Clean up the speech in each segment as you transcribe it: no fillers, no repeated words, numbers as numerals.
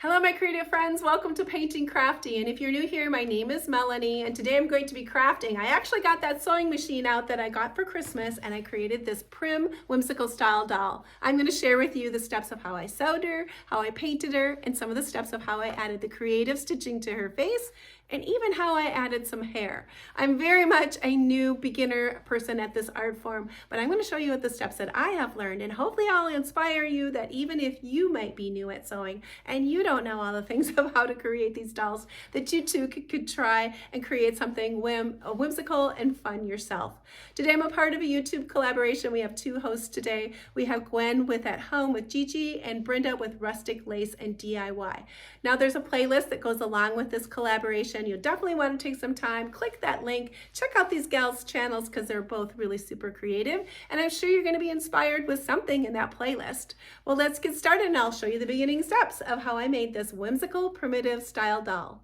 Hello my creative friends, welcome to Painting Crafty, and if you're new here, my name is Melanie and today I'm going to be crafting. I actually got that sewing machine out that I got for Christmas and I created this prim whimsical style doll. I'm going to share with you the steps of how I sewed her, how I painted her, and some of the steps of how I added the creative stitching to her face and even how I added some hair. I'm very much a new beginner person at this art form, but I'm going to show you the steps that I have learned, and hopefully I'll inspire you that even if you might be new at sewing and you don't know all the things of how to create these dolls, that you too could try and create something whimsical and fun yourself. Today I'm a part of a YouTube collaboration. We have two hosts today. We have Gwen with At Home with Gigi and Brenda with Rustic Lace and DIY. Now there's a playlist that goes along with this collaboration. You'll definitely want to take some time, click that link, check out these gals' channels because they're both really super creative, and I'm sure you're going to be inspired with something in that playlist. Well, let's get started and I'll show you the beginning steps of how I made this whimsical primitive style doll.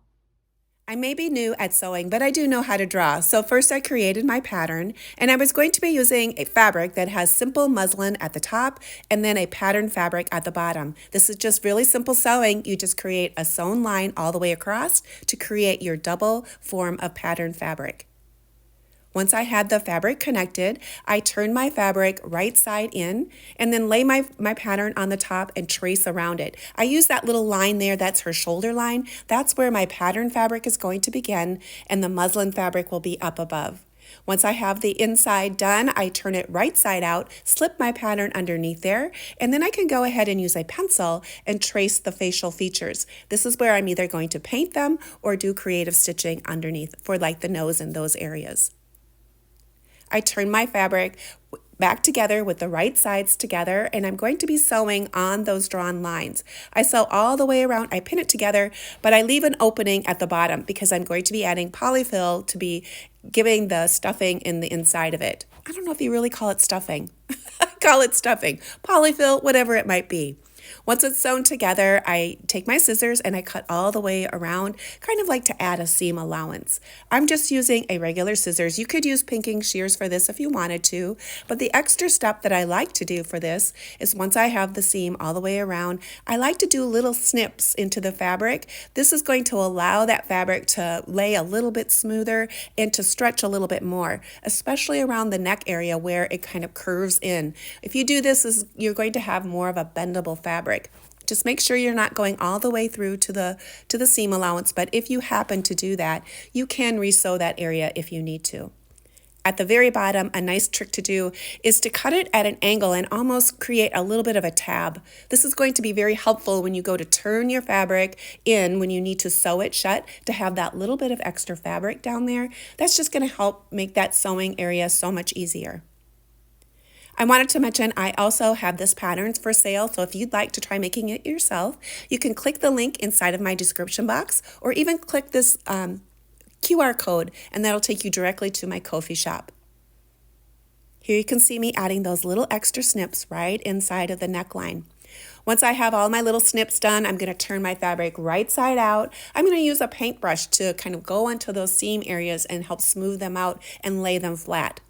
I may be new at sewing, but I do know how to draw. So first I created my pattern, and I was going to be using a fabric that has simple muslin at the top and then a pattern fabric at the bottom. This is just really simple sewing. You just create a sewn line all the way across to create your double form of pattern fabric. Once I had the fabric connected, I turn my fabric right side in and then lay my pattern on the top and trace around it. I use that little line there, that's her shoulder line. That's where my pattern fabric is going to begin and the muslin fabric will be up above. Once I have the inside done, I turn it right side out, slip my pattern underneath there, and then I can go ahead and use a pencil and trace the facial features. This is where I'm either going to paint them or do creative stitching underneath for like the nose and those areas. I turn my fabric back together with the right sides together, and I'm going to be sewing on those drawn lines. I sew all the way around, I pin it together, but I leave an opening at the bottom because I'm going to be adding polyfill to be giving the stuffing in the inside of it. I don't know if you really call it stuffing. I call it stuffing, polyfill, whatever it might be. Once it's sewn together, I take my scissors and I cut all the way around, kind of like to add a seam allowance. I'm just using a regular scissors. You could use pinking shears for this if you wanted to, but the extra step that I like to do for this is once I have the seam all the way around, I like to do little snips into the fabric. This is going to allow that fabric to lay a little bit smoother and to stretch a little bit more, especially around the neck area where it kind of curves in. If you do this, you're going to have more of a bendable fabric. Just make sure you're not going all the way through to the seam allowance, but if you happen to do that, you can re-sew that area if you need to. At the very bottom, a nice trick to do is to cut it at an angle and almost create a little bit of a tab. This is going to be very helpful when you go to turn your fabric in when you need to sew it shut, to have that little bit of extra fabric down there. That's just going to help make that sewing area so much easier. I wanted to mention I also have this pattern for sale, so if you'd like to try making it yourself, you can click the link inside of my description box or even click this QR code and that'll take you directly to my Ko-fi shop. Here you can see me adding those little extra snips right inside of the neckline. Once I have all my little snips done, I'm going to turn my fabric right side out. I'm going to use a paintbrush to kind of go into those seam areas and help smooth them out and lay them flat.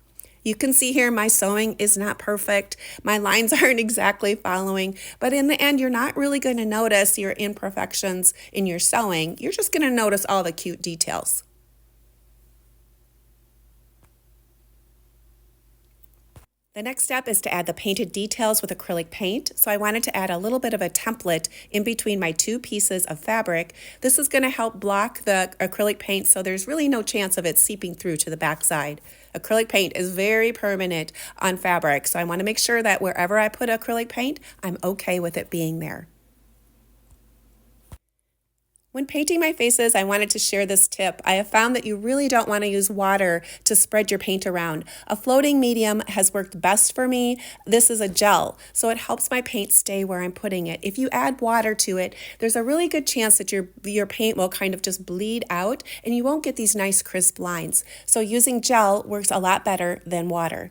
You can see here my sewing is not perfect. My lines aren't exactly following, but in the end, you're not really going to notice your imperfections in your sewing. You're just going to notice all the cute details. The next step is to add the painted details with acrylic paint. So I wanted to add a little bit of a template in between my two pieces of fabric. This is going to help block the acrylic paint so there's really no chance of it seeping through to the back side. Acrylic paint is very permanent on fabric, so I want to make sure that wherever I put acrylic paint, I'm okay with it being there. When painting my faces, I wanted to share this tip. I have found that you really don't want to use water to spread your paint around. A floating medium has worked best for me. This is a gel, so it helps my paint stay where I'm putting it. If you add water to it, there's a really good chance that your paint will kind of just bleed out and you won't get these nice crisp lines. So using gel works a lot better than water.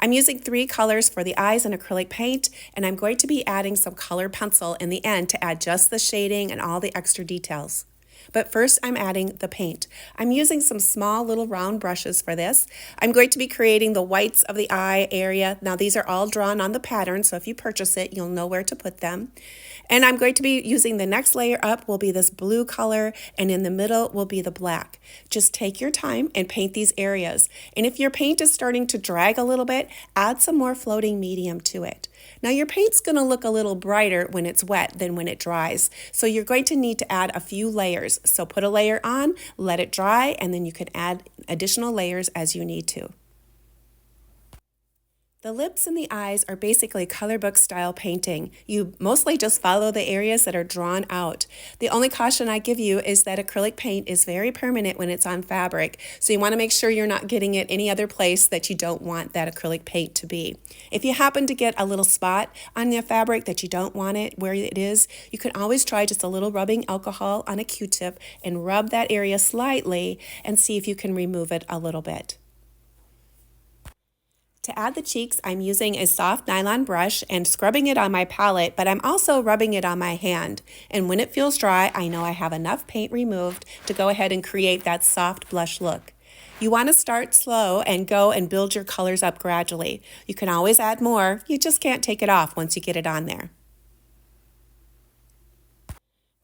I'm using 3 colors for the eyes in acrylic paint, and I'm going to be adding some color pencil in the end to add just the shading and all the extra details. But first I'm adding the paint. I'm using some small little round brushes for this. I'm going to be creating the whites of the eye area. Now these are all drawn on the pattern, so if you purchase it, you'll know where to put them. And I'm going to be using the next layer up will be this blue color, and in the middle will be the black. Just take your time and paint these areas. And if your paint is starting to drag a little bit, add some more floating medium to it. Now your paint's going to look a little brighter when it's wet than when it dries. So you're going to need to add a few layers. So put a layer on, let it dry, and then you can add additional layers as you need to. The lips and the eyes are basically color book style painting. You mostly just follow the areas that are drawn out. The only caution I give you is that acrylic paint is very permanent when it's on fabric, so you want to make sure you're not getting it any other place that you don't want that acrylic paint to be. If you happen to get a little spot on the fabric that you don't want it where it is, you can always try just a little rubbing alcohol on a Q-tip and rub that area slightly and see if you can remove it a little bit. To add the cheeks, I'm using a soft nylon brush and scrubbing it on my palette, but I'm also rubbing it on my hand. And when it feels dry, I know I have enough paint removed to go ahead and create that soft blush look. You want to start slow and go and build your colors up gradually. You can always add more, you just can't take it off once you get it on there.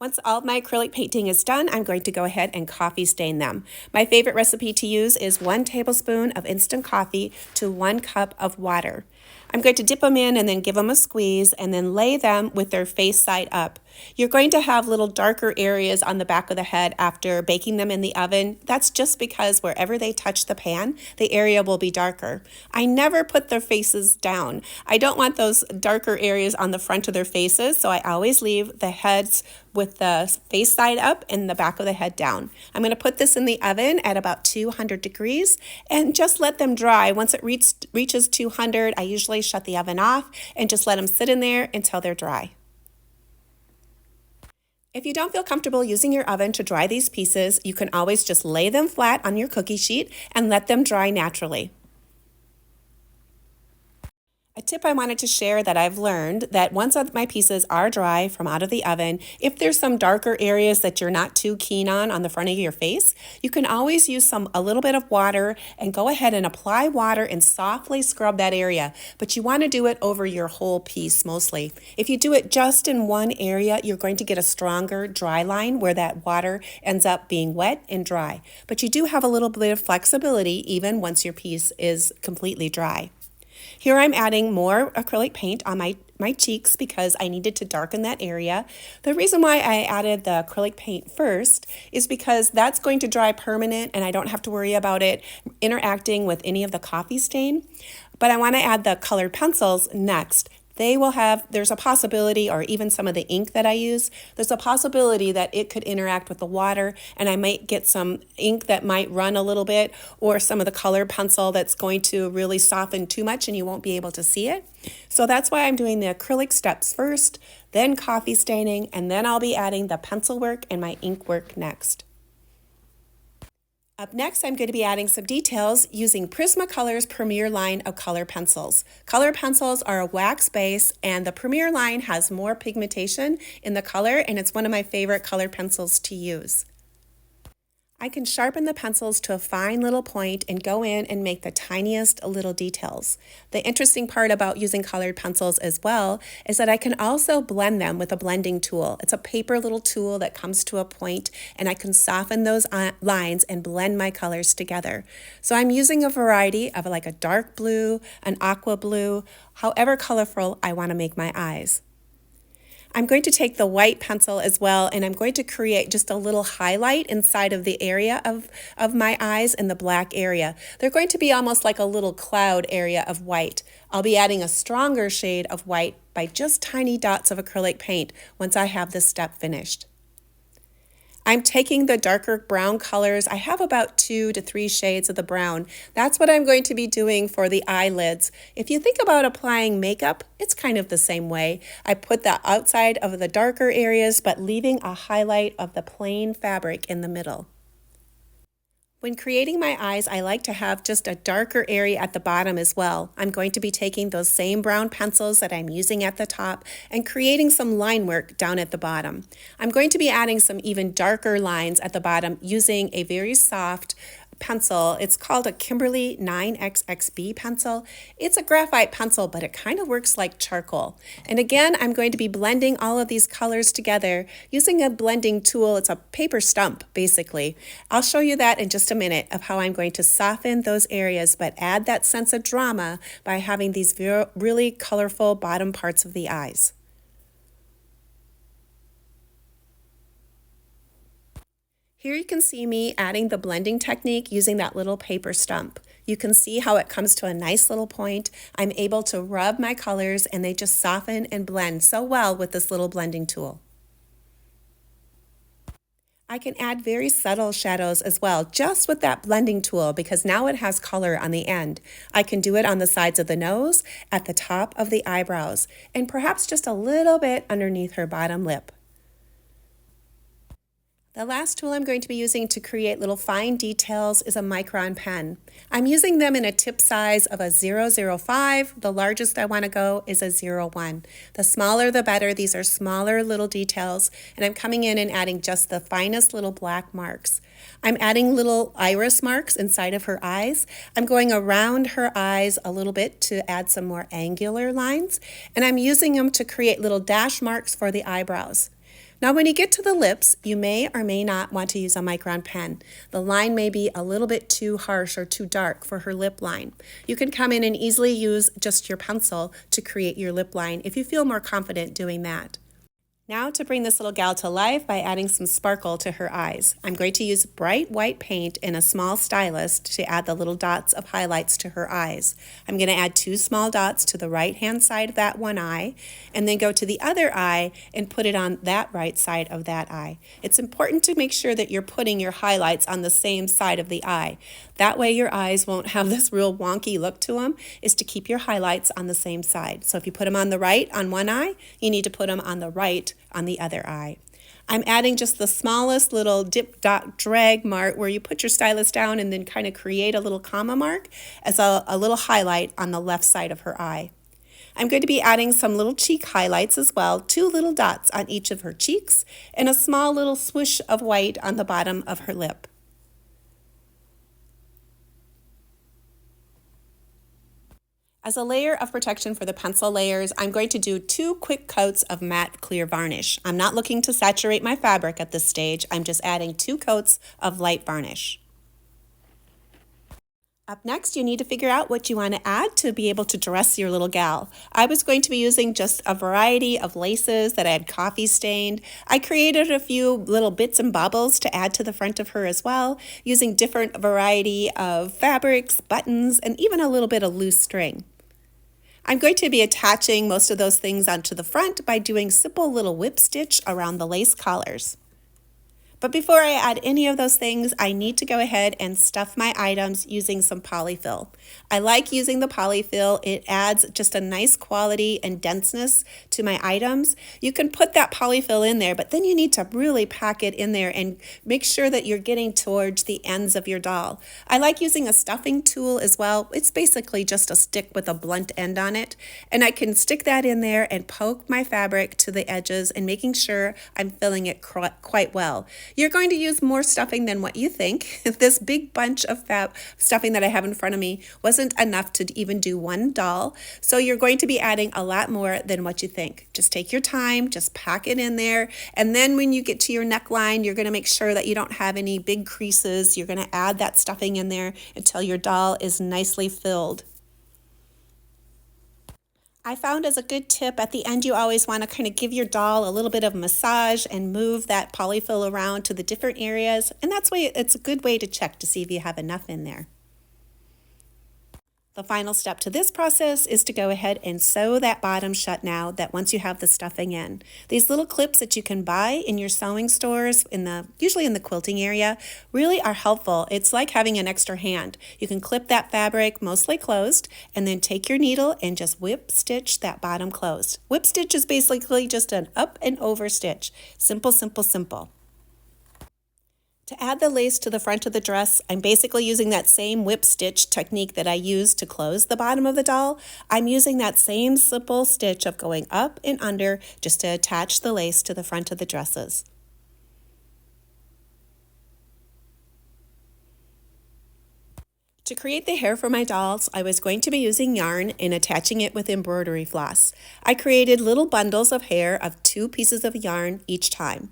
Once all of my acrylic painting is done, I'm going to go ahead and coffee stain them. My favorite recipe to use is 1 tablespoon of instant coffee to 1 cup of water. I'm going to dip them in and then give them a squeeze and then lay them with their face side up. You're going to have little darker areas on the back of the head after baking them in the oven. That's just because wherever they touch the pan, the area will be darker. I never put their faces down. I don't want those darker areas on the front of their faces, so I always leave the heads with the face side up and the back of the head down. I'm going to put this in the oven at about 200 degrees and just let them dry. Once it reaches 200, I usually shut the oven off and just let them sit in there until they're dry. If you don't feel comfortable using your oven to dry these pieces, you can always just lay them flat on your cookie sheet and let them dry naturally. A tip I wanted to share that I've learned that once my pieces are dry from out of the oven, if there's some darker areas that you're not too keen on the front of your face, you can always use a little bit of water and go ahead and apply water and softly scrub that area. But you want to do it over your whole piece mostly. If you do it just in one area, you're going to get a stronger dry line where that water ends up being wet and dry. But you do have a little bit of flexibility even once your piece is completely dry. Here I'm adding more acrylic paint on my cheeks because I needed to darken that area. The reason why I added the acrylic paint first is because that's going to dry permanent and I don't have to worry about it interacting with any of the coffee stain. But I want to add the colored pencils next. There's a possibility, or even some of the ink that I use, there's a possibility that it could interact with the water and I might get some ink that might run a little bit, or some of the color pencil that's going to really soften too much and you won't be able to see it. So that's why I'm doing the acrylic steps first, then coffee staining, and then I'll be adding the pencil work and my ink work next. Up next, I'm going to be adding some details using Prismacolor's Premier line of color pencils. Color pencils are a wax base, and the Premier line has more pigmentation in the color, and it's one of my favorite color pencils to use. I can sharpen the pencils to a fine little point and go in and make the tiniest little details. The interesting part about using colored pencils as well is that I can also blend them with a blending tool. It's a paper little tool that comes to a point and I can soften those lines and blend my colors together. So I'm using a variety of like a dark blue, an aqua blue, however colorful I want to make my eyes. I'm going to take the white pencil as well, and I'm going to create just a little highlight inside of the area of my eyes in the black area. They're going to be almost like a little cloud area of white. I'll be adding a stronger shade of white by just tiny dots of acrylic paint once I have this step finished. I'm taking the darker brown colors. I have about 2 to 3 shades of the brown. That's what I'm going to be doing for the eyelids. If you think about applying makeup, it's kind of the same way. I put the outside of the darker areas, but leaving a highlight of the plain fabric in the middle. When creating my eyes, I like to have just a darker area at the bottom as well. I'm going to be taking those same brown pencils that I'm using at the top and creating some line work down at the bottom. I'm going to be adding some even darker lines at the bottom using a very soft pencil. It's called a Kimberly 9XXB pencil. It's a graphite pencil, but it kind of works like charcoal. And again, I'm going to be blending all of these colors together using a blending tool. It's a paper stump, basically. I'll show you that in just a minute of how I'm going to soften those areas, but add that sense of drama by having these really colorful bottom parts of the eyes. Here you can see me adding the blending technique using that little paper stump. You can see how it comes to a nice little point. I'm able to rub my colors and they just soften and blend so well with this little blending tool. I can add very subtle shadows as well, just with that blending tool, because now it has color on the end. I can do it on the sides of the nose, at the top of the eyebrows, and perhaps just a little bit underneath her bottom lip. The last tool I'm going to be using to create little fine details is a micron pen. I'm using them in a tip size of a 005. The largest I want to go is a 01. The smaller the better. These are smaller little details, and I'm coming in and adding just the finest little black marks. I'm adding little iris marks inside of her eyes. I'm going around her eyes a little bit to add some more angular lines, and I'm using them to create little dash marks for the eyebrows. Now when you get to the lips, you may or may not want to use a micron pen. The line may be a little bit too harsh or too dark for her lip line. You can come in and easily use just your pencil to create your lip line if you feel more confident doing that. Now to bring this little gal to life by adding some sparkle to her eyes. I'm going to use bright white paint in a small stylus to add the little dots of highlights to her eyes. I'm going to add 2 small dots to the right hand side of that one eye, and then go to the other eye and put it on that right side of that eye. It's important to make sure that you're putting your highlights on the same side of the eye. That way your eyes won't have this real wonky look to them, is to keep your highlights on the same side. So if you put them on the right on one eye, you need to put them on the right on the other eye. I'm adding just the smallest little dip, dot, drag mark where you put your stylus down and then kind of create a little comma mark as a little highlight on the left side of her eye. I'm going to be adding some little cheek highlights as well, 2 little dots on each of her cheeks and a small little swoosh of white on the bottom of her lip. As a layer of protection for the pencil layers, I'm going to do 2 quick coats of matte clear varnish. I'm not looking to saturate my fabric at this stage. I'm just adding 2 coats of light varnish. Up next, you need to figure out what you want to add to be able to dress your little gal. I was going to be using just a variety of laces that I had coffee stained. I created a few little bits and bobbles to add to the front of her as well, using different variety of fabrics, buttons, and even a little bit of loose string. I'm going to be attaching most of those things onto the front by doing simple little whip stitch around the lace collars. But before I add any of those things, I need to go ahead and stuff my items using some polyfill. I like using the polyfill. It adds just a nice quality and denseness to my items. You can put that polyfill in there, but then you need to really pack it in there and make sure that you're getting towards the ends of your doll. I like using a stuffing tool as well. It's basically just a stick with a blunt end on it, and I can stick that in there and poke my fabric to the edges and making sure I'm filling it quite well. You're going to use more stuffing than what you think. This big bunch of stuffing that I have in front of me wasn't enough to even do one doll, so you're going to be adding a lot more than what you think. Just take your time, just pack it in there, and then when you get to your neckline, you're going to make sure that you don't have any big creases. You're going to add that stuffing in there until your doll is nicely filled. I found as a good tip, at the end you always want to kind of give your doll a little bit of massage and move that polyfill around to the different areas, and that's why it's a good way to check to see if you have enough in there. The final step to this process is to go ahead and sew that bottom shut now that once you have the stuffing in. These little clips that you can buy in your sewing stores, usually in the quilting area, really are helpful. It's like having an extra hand. You can clip that fabric mostly closed and then take your needle and just whip stitch that bottom closed. Whip stitch is basically just an up and over stitch. Simple, simple, simple. To add the lace to the front of the dress, I'm basically using that same whip stitch technique that I used to close the bottom of the doll. I'm using that same simple stitch of going up and under just to attach the lace to the front of the dresses. To create the hair for my dolls, I was going to be using yarn and attaching it with embroidery floss. I created little bundles of hair of 2 pieces of yarn each time.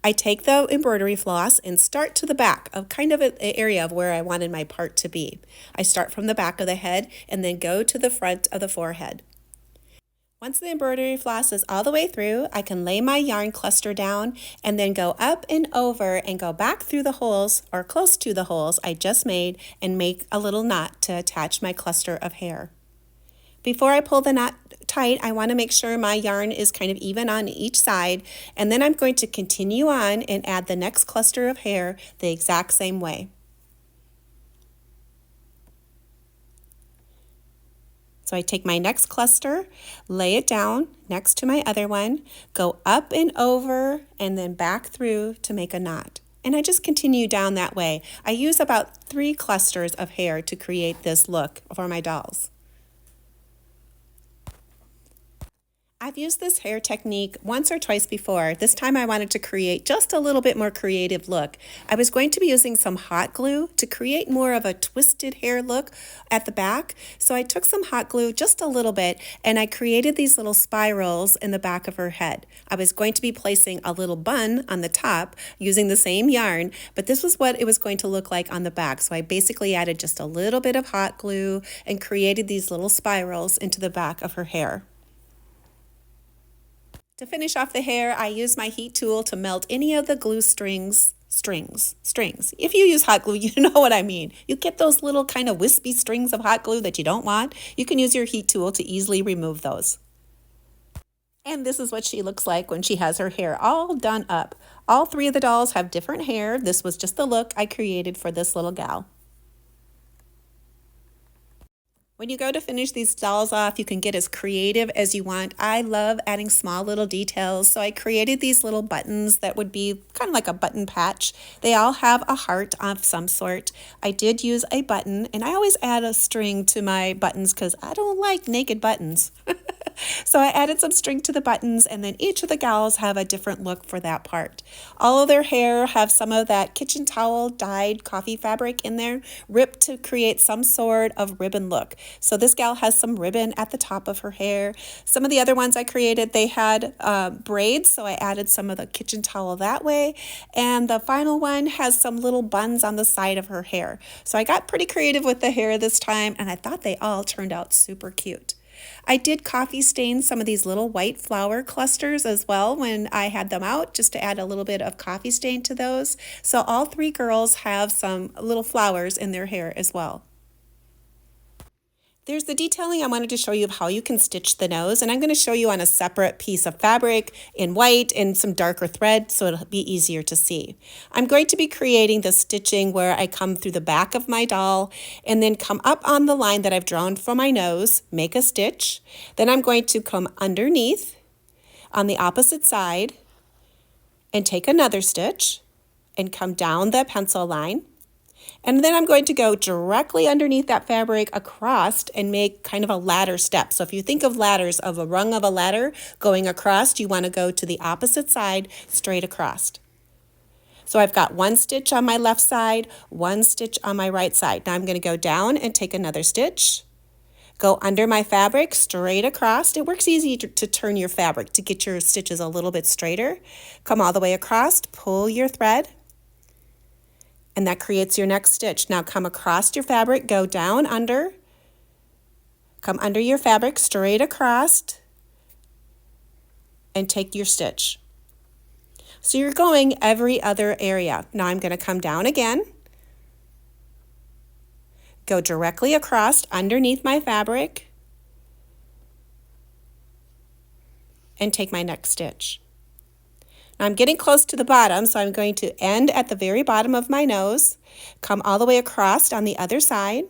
I take the embroidery floss and start to the back of kind of an area of where I wanted my part to be. I start from the back of the head and then go to the front of the forehead. Once the embroidery floss is all the way through, I can lay my yarn cluster down and then go up and over and go back through the holes or close to the holes I just made and make a little knot to attach my cluster of hair. Before I pull the knot tight, I want to make sure my yarn is kind of even on each side, and then I'm going to continue on and add the next cluster of hair the exact same way. So I take my next cluster, lay it down next to my other one, go up and over and then back through to make a knot. And I just continue down that way. I use about 3 clusters of hair to create this look for my dolls. I've used this hair technique once or twice before. This time I wanted to create just a little bit more creative look. I was going to be using some hot glue to create more of a twisted hair look at the back. So I took some hot glue, just a little bit, and I created these little spirals in the back of her head. I was going to be placing a little bun on the top using the same yarn, but this was what it was going to look like on the back. So I basically added just a little bit of hot glue and created these little spirals into the back of her hair. To finish off the hair, I use my heat tool to melt any of the glue strings. If you use hot glue, you know what I mean. You get those little kind of wispy strings of hot glue that you don't want. You can use your heat tool to easily remove those. And this is what she looks like when she has her hair all done up. All 3 of the dolls have different hair. This was just the look I created for this little gal. When you go to finish these dolls off, you can get as creative as you want. I love adding small little details, so I created these little buttons that would be kind of like a button patch. They all have a heart of some sort. I did use a button, and I always add a string to my buttons because I don't like naked buttons. So I added some string to the buttons, and then each of the gals have a different look for that part. All of their hair have some of that kitchen towel dyed coffee fabric in there, ripped to create some sort of ribbon look. So this gal has some ribbon at the top of her hair. Some of the other ones I created, they had braids, so I added some of the kitchen towel that way. And the final one has some little buns on the side of her hair. So I got pretty creative with the hair this time, and I thought they all turned out super cute. I did coffee stain some of these little white flower clusters as well when I had them out, just to add a little bit of coffee stain to those. So all 3 girls have some little flowers in their hair as well. There's the detailing I wanted to show you of how you can stitch the nose, and I'm going to show you on a separate piece of fabric in white and some darker thread so it'll be easier to see. I'm going to be creating the stitching where I come through the back of my doll and then come up on the line that I've drawn for my nose, make a stitch. Then I'm going to come underneath on the opposite side and take another stitch and come down the pencil line. And then I'm going to go directly underneath that fabric across and make kind of a ladder step. So if you think of ladders, of a rung of a ladder going across, you want to go to the opposite side straight across. So I've got 1 stitch on my left side, 1 stitch on my right side. Now I'm going to go down and take another stitch, go under my fabric straight across. It works easy to turn your fabric to get your stitches a little bit straighter. Come all the way across, pull your thread, and that creates your next stitch. Now come across your fabric, go down under, come under your fabric straight across, and take your stitch. So you're going every other area. Now I'm going to come down again, go directly across underneath my fabric, and take my next stitch. I'm getting close to the bottom, so I'm going to end at the very bottom of my nose, come all the way across on the other side.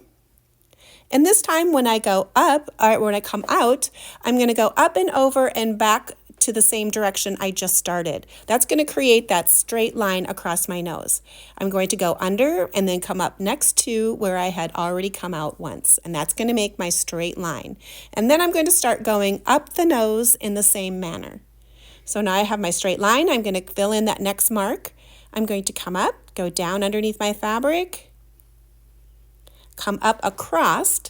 And this time when I go up, or when I come out, I'm going to go up and over and back to the same direction I just started. That's going to create that straight line across my nose. I'm going to go under and then come up next to where I had already come out once, and that's going to make my straight line. And then I'm going to start going up the nose in the same manner. So now I have my straight line. I'm going to fill in that next mark. I'm going to come up, go down underneath my fabric, come up across,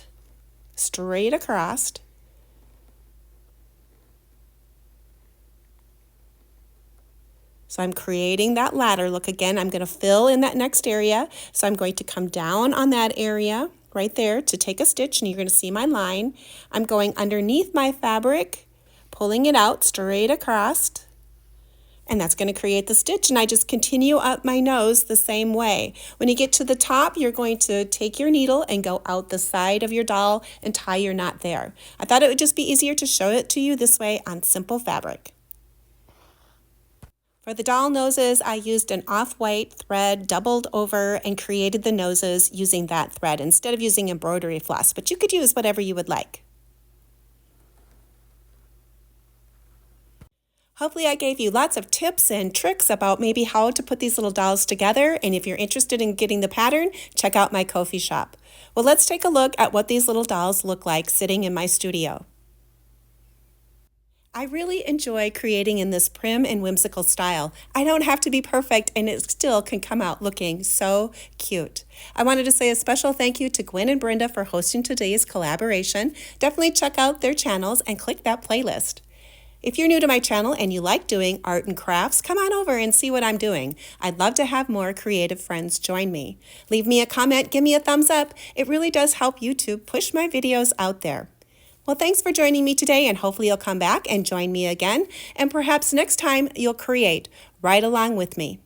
straight across, so I'm creating that ladder look again. I'm going to fill in that next area. So I'm going to come down on that area right there to take a stitch, and you're going to see my line. I'm going underneath my fabric, pulling it out straight across, and that's going to create the stitch, and I just continue up my nose the same way. When you get to the top, you're going to take your needle and go out the side of your doll and tie your knot there. I thought it would just be easier to show it to you this way on simple fabric. For the doll noses, I used an off-white thread doubled over and created the noses using that thread instead of using embroidery floss, but you could use whatever you would like. Hopefully I gave you lots of tips and tricks about maybe how to put these little dolls together, and if you're interested in getting the pattern, check out my Ko-fi shop. Well, let's take a look at what these little dolls look like sitting in my studio. I really enjoy creating in this prim and whimsical style. I don't have to be perfect, and it still can come out looking so cute. I wanted to say a special thank you to Gwen and Brenda for hosting today's collaboration. Definitely check out their channels and click that playlist. If you're new to my channel and you like doing art and crafts, come on over and see what I'm doing. I'd love to have more creative friends join me. Leave me a comment, give me a thumbs up. It really does help YouTube push my videos out there. Well, thanks for joining me today, and hopefully you'll come back and join me again, and perhaps next time you'll create right along with me.